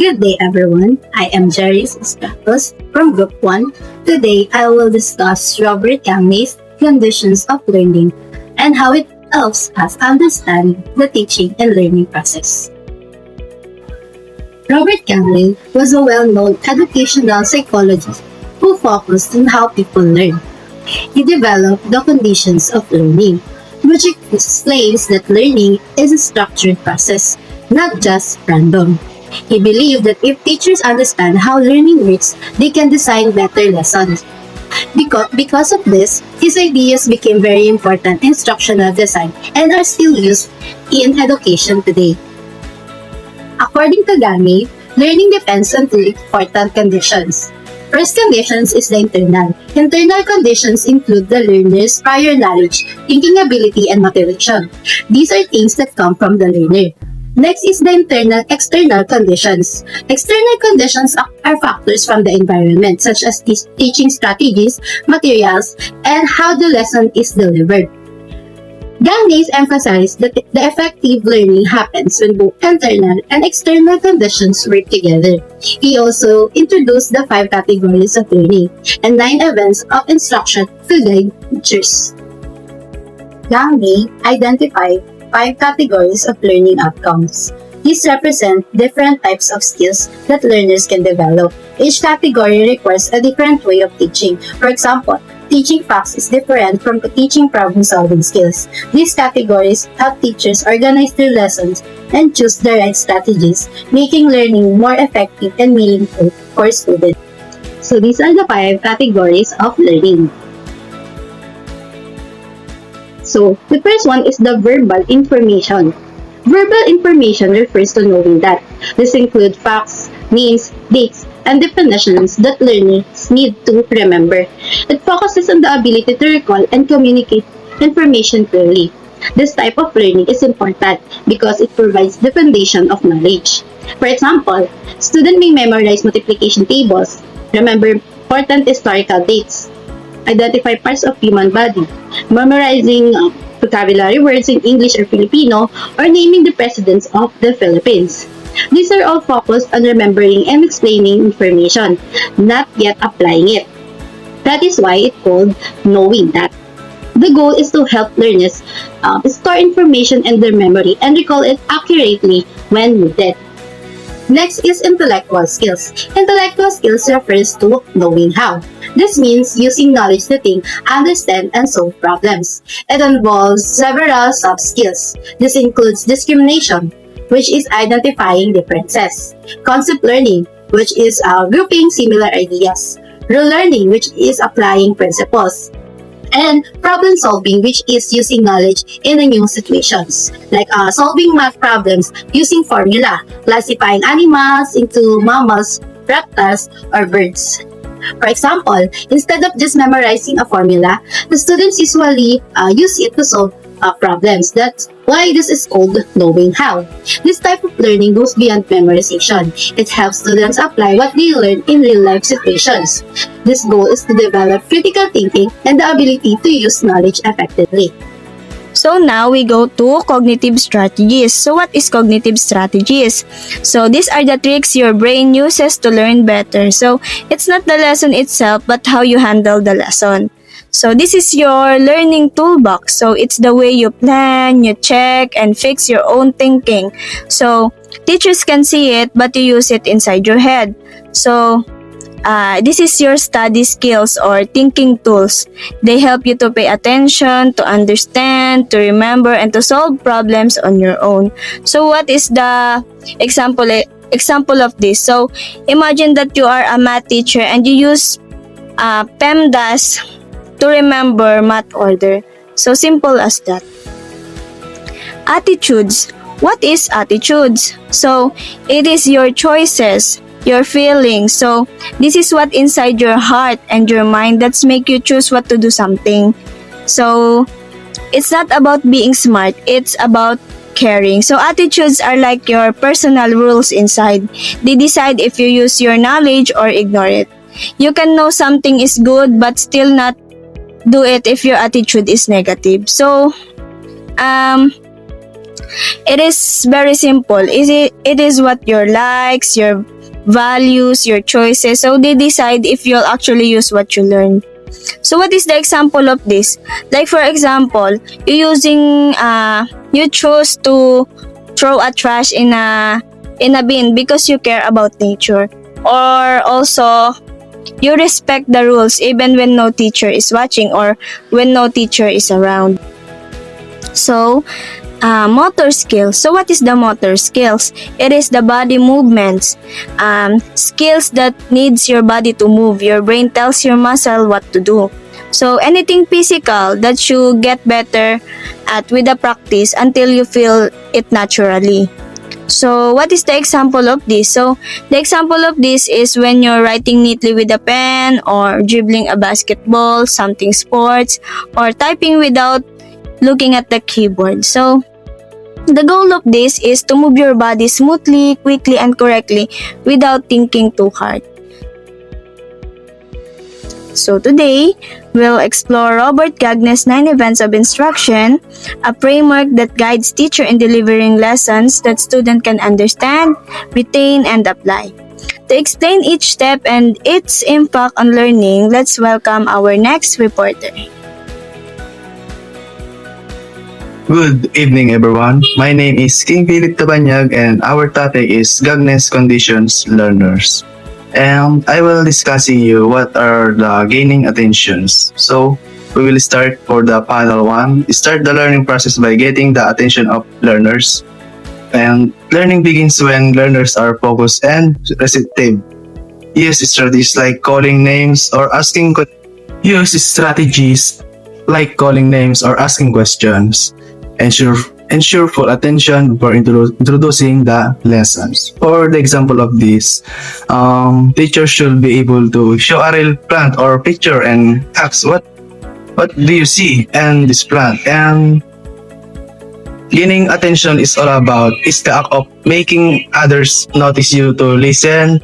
Good day, everyone. I am Jerry Stratos from Group 1. Today, I will discuss Robert Gagne's conditions of learning and how it helps us understand the teaching and learning process. Robert Gagne was a well-known educational psychologist who focused on how people learn. He developed the conditions of learning, which explains that learning is a structured process, not just random. He believed that if teachers understand how learning works, they can design better lessons. Because of this, his ideas became very important in instructional design and are still used in education today. According to Gagne, learning depends on three important conditions. First conditions is the internal. Internal conditions include the learner's prior knowledge, thinking ability, and motivation. These are things that come from the learner. Next is the external conditions. External conditions are factors from the environment, such as teaching strategies, materials, and how the lesson is delivered. Gagne emphasized that the effective learning happens when both internal and external conditions work together. He also introduced the 5 categories of learning and 9 events of instruction to guide teachers. Gagne identified 5 categories of learning outcomes. These represent different types of skills that learners can develop. Each category requires a different way of teaching. For example, teaching facts is different from teaching problem-solving skills. These categories help teachers organize their lessons and choose the right strategies, making learning more effective and meaningful for students. So these are the 5 categories of learning. So, the first one is the verbal information. Verbal information refers to knowing that. This includes facts, names, dates, and definitions that learners need to remember. It focuses on the ability to recall and communicate information clearly. This type of learning is important because it provides the foundation of knowledge. For example, students may memorize multiplication tables, remember important historical dates, identify parts of human body, memorizing vocabulary words in English or Filipino, or naming the presidents of the Philippines. These are all focused on remembering and explaining information, not yet applying it. That is why it's called knowing that. The goal is to help learners store information in their memory and recall it accurately when needed. Next is intellectual skills. Intellectual skills refers to knowing how. This means using knowledge to think, understand, and solve problems. It involves several sub-skills. This includes discrimination, which is identifying differences. Concept learning, which is grouping similar ideas. Rule learning, which is applying principles. And problem solving, which is using knowledge in new situations, like solving math problems using formula, classifying animals into mammals, reptiles, or birds. For example, instead of just memorizing a formula, the students usually use it to solve problems. That's why this is called knowing how. This type of learning goes beyond memorization. It helps students apply what they learn in real-life situations. This goal is to develop critical thinking and the ability to use knowledge effectively. So now we go to cognitive strategies. So what is cognitive strategies? So these are the tricks your brain uses to learn better. So it's not the lesson itself, but how you handle the lesson. So this is your learning toolbox. So it's the way you plan, you check, and fix your own thinking. So teachers can see it, but you use it inside your head. So this is your study skills or thinking tools. They help you to pay attention, to understand, to remember, and to solve problems on your own. So what is the example of this? So imagine that you are a math teacher and you use PEMDAS to remember math order. So simple as that. Attitudes. What is attitudes? So it is your choices, your feelings. So this is what inside your heart and your mind that's make you choose what to do something. So it's not about being smart, it's about caring. So attitudes are like your personal rules inside. They decide if you use your knowledge or ignore it. You can know something is good but still not do it if your attitude is negative. So it is very simple. It is what your likes, your values, your choices. So they decide if you'll actually use what you learn. So what is the example of this? Like for example, you choose to throw a trash in a bin because you care about nature. Or also you respect the rules even when no teacher is watching or when no teacher is around. So, motor skills. So, what is the motor skills? It is the body movements, skills that needs your body to move. Your brain tells your muscle what to do. So, anything physical that you get better at with the practice until you feel it naturally. So, what is the example of this? So, the example of this is when you're writing neatly with a pen or dribbling a basketball, something sports, or typing without looking at the keyboard. So, the goal of this is to move your body smoothly, quickly, and correctly without thinking too hard. So today, we'll explore Robert Gagne's 9 events of instruction, a framework that guides teacher in delivering lessons that student can understand, retain, and apply. To explain each step and its impact on learning, let's welcome our next reporter. Good evening, everyone. My name is King Philip Tabanyag, and our topic is Gagnes Conditions Learners. And I will discussing you what are the gaining attentions. So we will start for the panel 1. Start the learning process by getting the attention of learners. And learning begins when learners are focused and receptive. Use strategies like calling names or asking questions. Ensure full attention for introducing the lessons. For the example of this, teachers should be able to show a real plant or picture and ask what do you see in this plant. And gaining attention is all about the act of making others notice you, to listen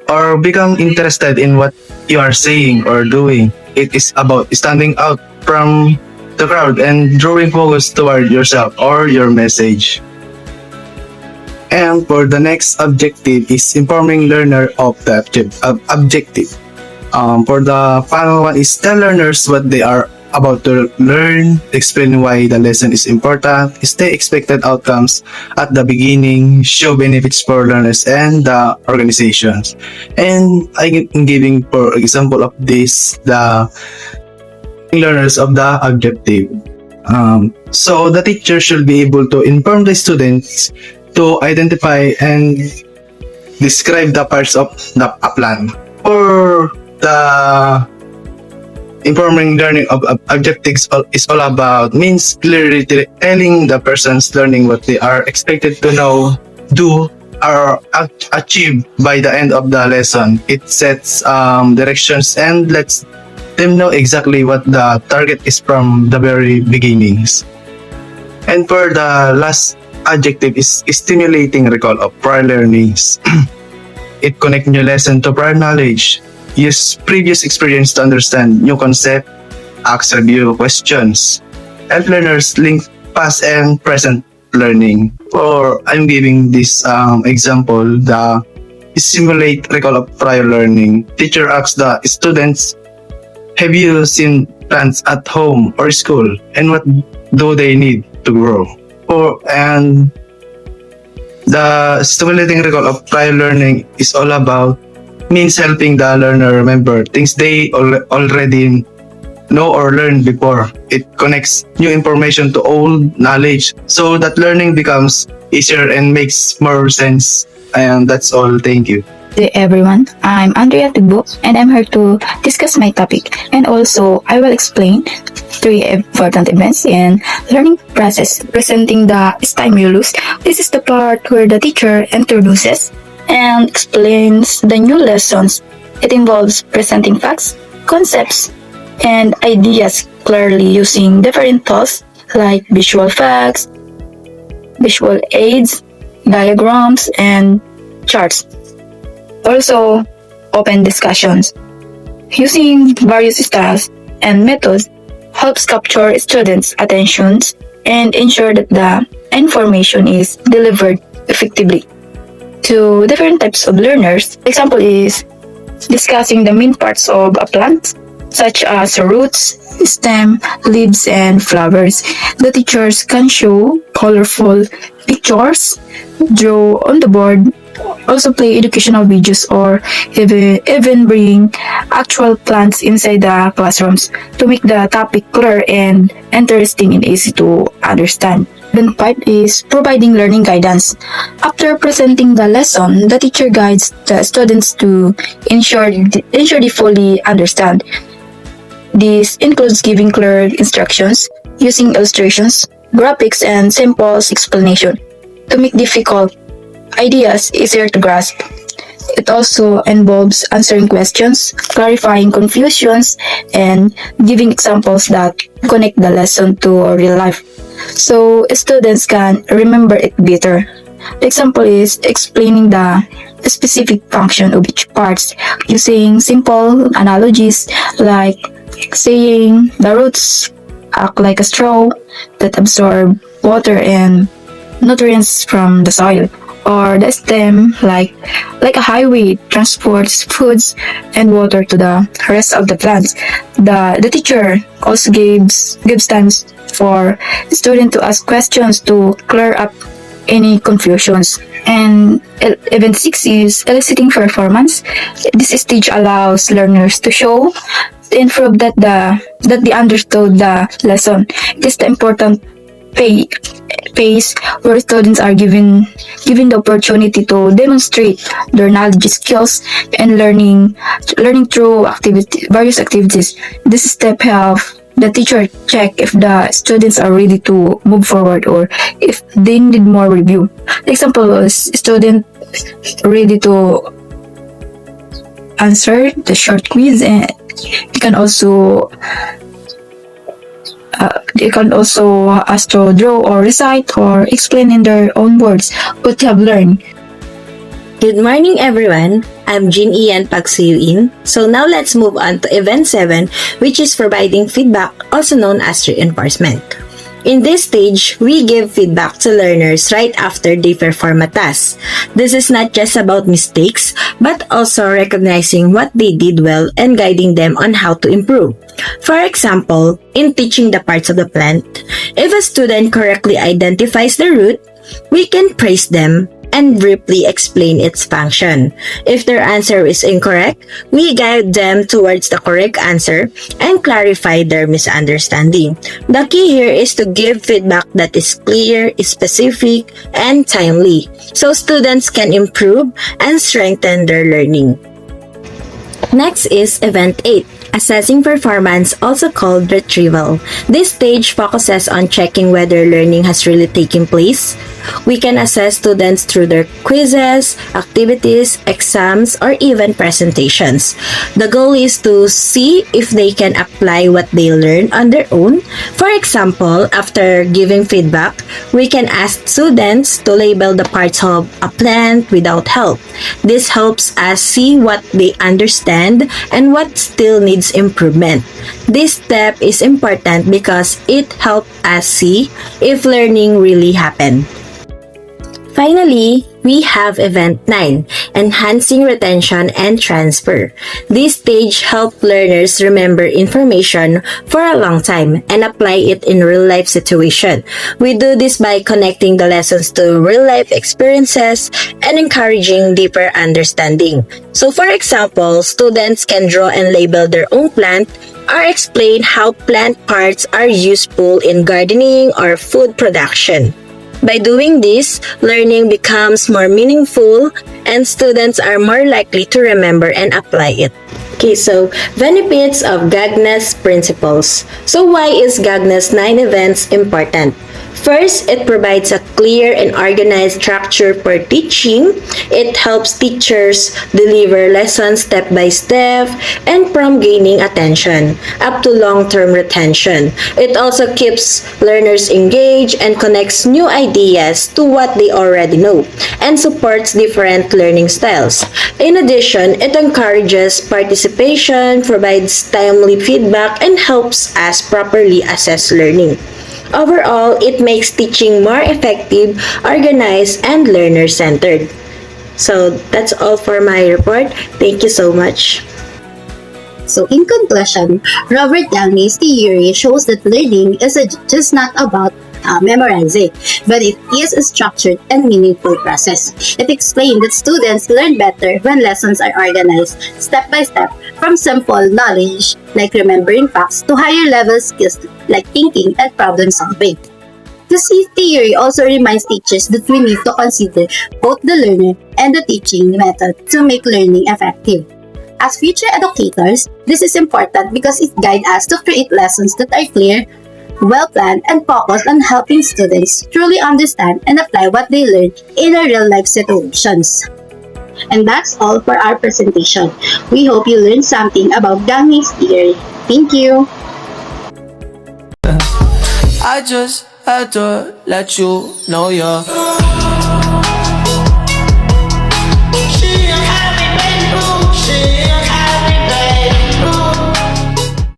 or become interested in what you are saying or doing. It is about standing out from the crowd and drawing focus toward yourself or your message. And for the next objective is informing learner of the objective. For the final one is tell learners what they are about to learn, explain why the lesson is important, state expected outcomes at the beginning, show benefits for learners and the organizations. And I am giving for example of this the learners of the objective. So the teacher should be able to inform the students to identify and describe the parts of the plan. For the informing learning of objectives is all about means clearly telling the persons learning what they are expected to know, do, or achieve by the end of the lesson. It sets directions and lets them know exactly what the target is from the very beginnings. And for the last adjective is stimulating recall of prior learnings. It connects new lesson to prior knowledge. Use previous experience to understand new concept. Ask review questions. Help learners link past and present learning. Or I'm giving this example, the simulate recall of prior learning. Teacher asks the students, have you seen plants at home or school, and what do they need to grow? And the stimulating recall of prior learning is all about means helping the learner remember things they already know or learned before. It connects new information to old knowledge so that learning becomes easier and makes more sense. And that's all. Thank you. Hey everyone, I'm Andrea Tugbo and I'm here to discuss my topic, and also I will explain 3 important events in learning process presenting the stimulus. This is the part where the teacher introduces and explains the new lessons. It involves presenting facts, concepts, and ideas clearly using different tools like visual facts, visual aids, diagrams, and charts. Also, open discussions. Using various styles and methods helps capture students' attentions and ensure that the information is delivered effectively. to different types of learners. Example is discussing the main parts of a plant, such as roots, stem, leaves, and flowers. The teachers can show colorful pictures, draw on the board, also play educational videos, or even bring actual plants inside the classrooms to make the topic clear and interesting and easy to understand. Then part is providing learning guidance. After presenting the lesson, the teacher guides the students to ensure they fully understand. This includes giving clear instructions, using illustrations, graphics, and simple explanation to make difficult ideas easier to grasp. It also involves answering questions, clarifying confusions, and giving examples that connect the lesson to real life, so students can remember it better. The example is explaining the specific function of each part using simple analogies like saying the roots act like a straw that absorb water and nutrients from the soil, or the stem like a highway transports foods and water to the rest of the plants. The teacher also gives times for students to ask questions to clear up any confusions. And event 6 is eliciting performance. This stage allows learners to show and prove that they understood the lesson. It is the important phase where students are given the opportunity to demonstrate their knowledge, skills, and learning through various activities. This step helps the teacher check if the students are ready to move forward or if they need more review. The example was student ready to answer the short quiz, and they can also ask to draw or recite or explain in their own words what they have learned. Good morning, everyone. I'm Jean Ian Pagsuyuin. So now let's move on to Event 7, which is providing feedback, also known as reinforcement. In this stage, we give feedback to learners right after they perform a task. This is not just about mistakes, but also recognizing what they did well and guiding them on how to improve. For example, in teaching the parts of the plant, if a student correctly identifies the root, we can praise them and briefly explain its function. If their answer is incorrect, we guide them towards the correct answer and clarify their misunderstanding. The key here is to give feedback that is clear, specific, and timely, so students can improve and strengthen their learning. Next is Event 8, Assessing Performance, also called Retrieval. This stage focuses on checking whether learning has really taken place. We can assess students through their quizzes, activities, exams, or even presentations. The goal is to see if they can apply what they learned on their own. For example, after giving feedback, we can ask students to label the parts of a plant without help. This helps us see what they understand and what still needs improvement. This step is important because it helps us see if learning really happened. Finally, we have Event 9, Enhancing Retention and Transfer. This stage helps learners remember information for a long time and apply it in real-life situations. We do this by connecting the lessons to real-life experiences and encouraging deeper understanding. So for example, students can draw and label their own plant or explain how plant parts are useful in gardening or food production. By doing this, learning becomes more meaningful and students are more likely to remember and apply it. Okay, so benefits of Gagner's principles. So why is Gagner's 9 events important? First, it provides a clear and organized structure for teaching. It helps teachers deliver lessons step by step and from gaining attention up to long-term retention. It also keeps learners engaged and connects new ideas to what they already know and supports different learning styles. In addition, it encourages participation, provides timely feedback, and helps us properly assess learning. Overall, it makes teaching more effective, organized, and learner-centered. So that's all for my report. Thank you so much. So in conclusion, Robert Gagne's theory shows that learning is just not about memorizing, but it is a structured and meaningful process. It explained that students learn better when lessons are organized step by step, from simple knowledge like remembering facts to higher level skills like thinking and problem solving. This theory also reminds teachers that we need to consider both the learner and the teaching method to make learning effective. As future educators, this is important because it guides us to create lessons that are clear, well-planned, and focused on helping students truly understand and apply what they learn in a real-life situations. And that's all for our presentation. We hope you learned something about Gagne's theory. Thank you! I just had to let you know you're